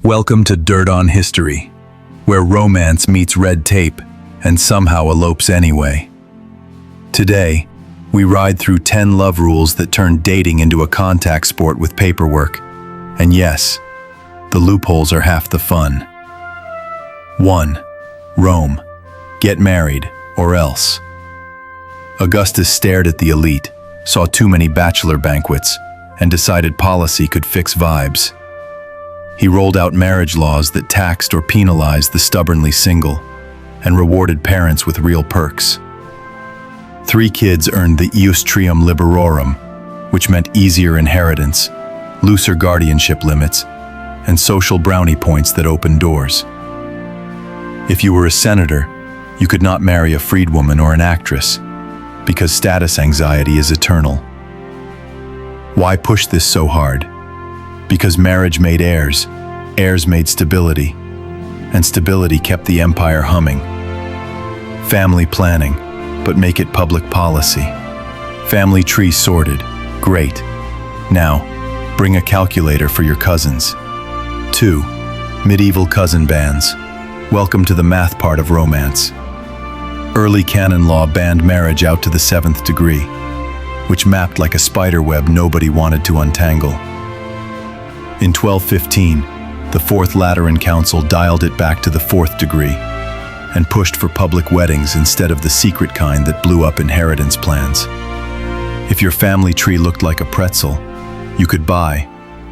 Welcome to Dirt on History, where romance meets red tape and somehow elopes anyway. Today, we ride through 10 love rules that turn dating into a contact sport with paperwork. And yes, the loopholes are half the fun. 1. Rome. Get married, or else. Augustus stared at the elite, saw too many bachelor banquets, and decided policy could fix vibes. He rolled out marriage laws that taxed or penalized the stubbornly single and rewarded parents with real perks. 3 kids earned the trium liberorum, which meant easier inheritance, looser guardianship limits, and social brownie points that opened doors. If you were a senator, you could not marry a freedwoman or an actress, because status anxiety is eternal. Why push this so hard? Because marriage made heirs, heirs made stability, and stability kept the empire humming. Family planning, but make it public policy. Family tree sorted, great. Now, bring a calculator for your cousins. 2. Medieval cousin bans. Welcome to the math part of romance. Early canon law banned marriage out to the 7th degree, which mapped like a spider web nobody wanted to untangle. In 1215, the Fourth Lateran Council dialed it back to the 4th degree and pushed for public weddings instead of the secret kind that blew up inheritance plans. If your family tree looked like a pretzel, you could buy,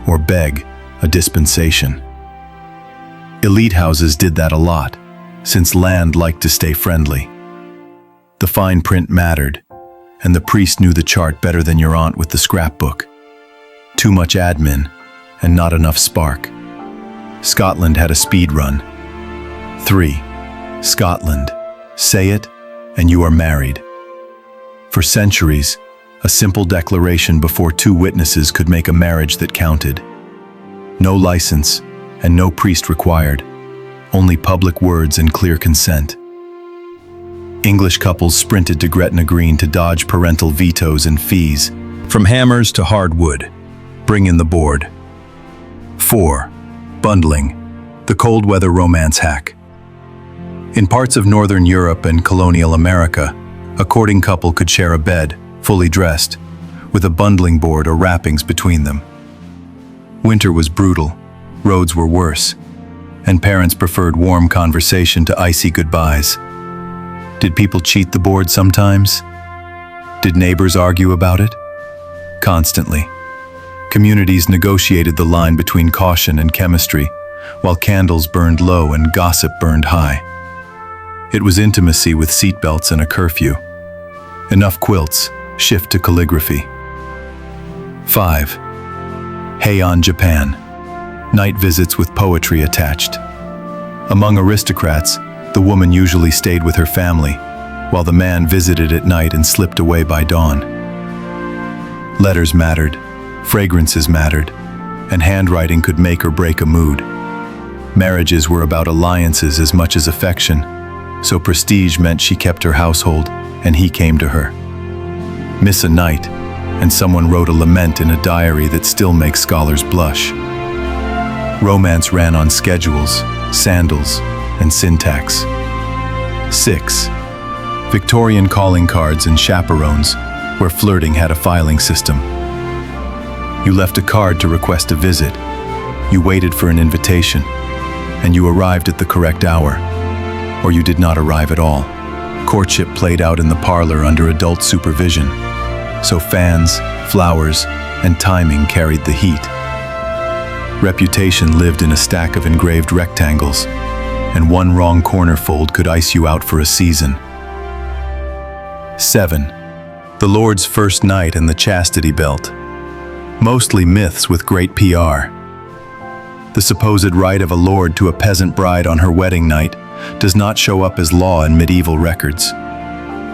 or beg, a dispensation. Elite houses did that a lot, since land liked to stay friendly. The fine print mattered, and the priest knew the chart better than your aunt with the scrapbook. Too much admin, and not enough spark. Scotland had a speed run. 3. Scotland. Say it, and you are married. For centuries, a simple declaration before 2 witnesses could make a marriage that counted. No license, and no priest required. Only public words and clear consent. English couples sprinted to Gretna Green to dodge parental vetoes and fees. From hammers to hardwood, bring in the board. 4. Bundling, the cold weather romance hack. In parts of Northern Europe and colonial America, a courting couple could share a bed, fully dressed, with a bundling board or wrappings between them. Winter was brutal, roads were worse, and parents preferred warm conversation to icy goodbyes. Did people cheat the board sometimes? Did neighbors argue about it? Constantly. Communities negotiated the line between caution and chemistry, while candles burned low and gossip burned high. It was intimacy with seatbelts and a curfew. Enough quilts, shift to calligraphy. 5. Heian Japan. Night visits with poetry attached. Among aristocrats, the woman usually stayed with her family, while the man visited at night and slipped away by dawn. Letters mattered, fragrances mattered, and handwriting could make or break a mood. Marriages were about alliances as much as affection, so prestige meant she kept her household and he came to her. Miss a night, and someone wrote a lament in a diary that still makes scholars blush. Romance ran on schedules, sandals, and syntax. 6. Victorian calling cards and chaperones, where flirting had a filing system. You left a card to request a visit. You waited for an invitation, and you arrived at the correct hour, or you did not arrive at all. Courtship played out in the parlor under adult supervision, so fans, flowers, and timing carried the heat. Reputation lived in a stack of engraved rectangles, and one wrong corner fold could ice you out for a season. 7. The Lord's first night and the chastity belt. Mostly myths with great PR. The supposed right of a lord to a peasant bride on her wedding night does not show up as law in medieval records.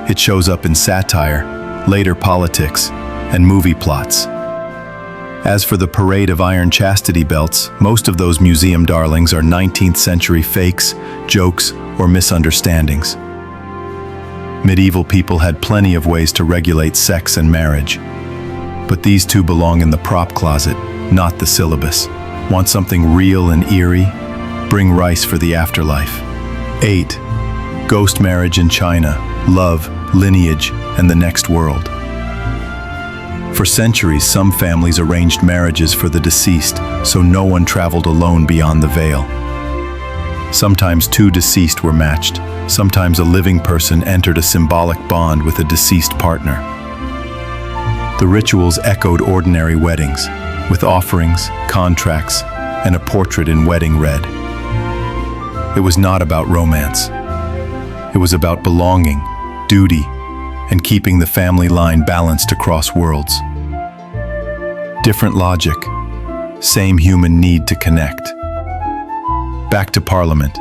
It shows up in satire, later politics, and movie plots. As for the parade of iron chastity belts, most of those museum darlings are 19th century fakes, jokes, or misunderstandings. Medieval people had plenty of ways to regulate sex and marriage, but these two belong in the prop closet, not the syllabus. Want something real and eerie? Bring rice for the afterlife. 8. Ghost marriage in China, love, lineage, and the next world. For centuries, some families arranged marriages for the deceased, so no one traveled alone beyond the veil. Sometimes two deceased were matched. Sometimes a living person entered a symbolic bond with a deceased partner. The rituals echoed ordinary weddings, with offerings, contracts, and a portrait in wedding red. It was not about romance. It was about belonging, duty, and keeping the family line balanced across worlds. Different logic, same human need to connect. Back to Parliament,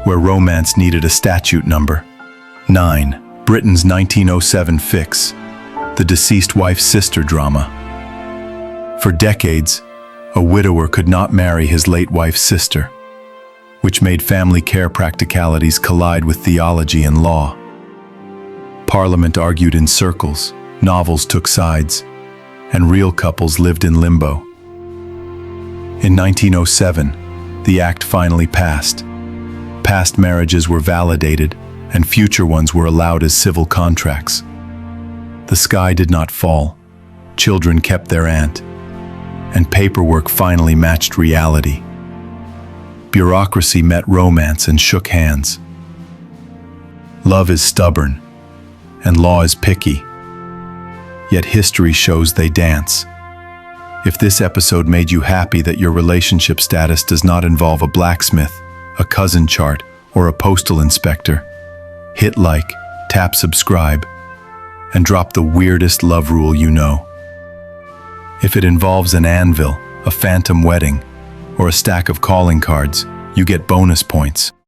where romance needed a statute number. 9. Britain's 1907 fix, the deceased wife's sister drama. For decades, a widower could not marry his late wife's sister, which made family care practicalities collide with theology and law. Parliament argued in circles, novels took sides, and real couples lived in limbo. In 1907, the act finally passed. Past marriages were validated, and future ones were allowed as civil contracts. The sky did not fall. Children kept their aunt, and paperwork finally matched reality. Bureaucracy met romance and shook hands. Love is stubborn, and law is picky. Yet history shows they dance. If this episode made you happy that your relationship status does not involve a blacksmith, a cousin chart, or a postal inspector, hit like, tap subscribe, and drop the weirdest love rule you know. If it involves an anvil, a phantom wedding, or a stack of calling cards, you get bonus points.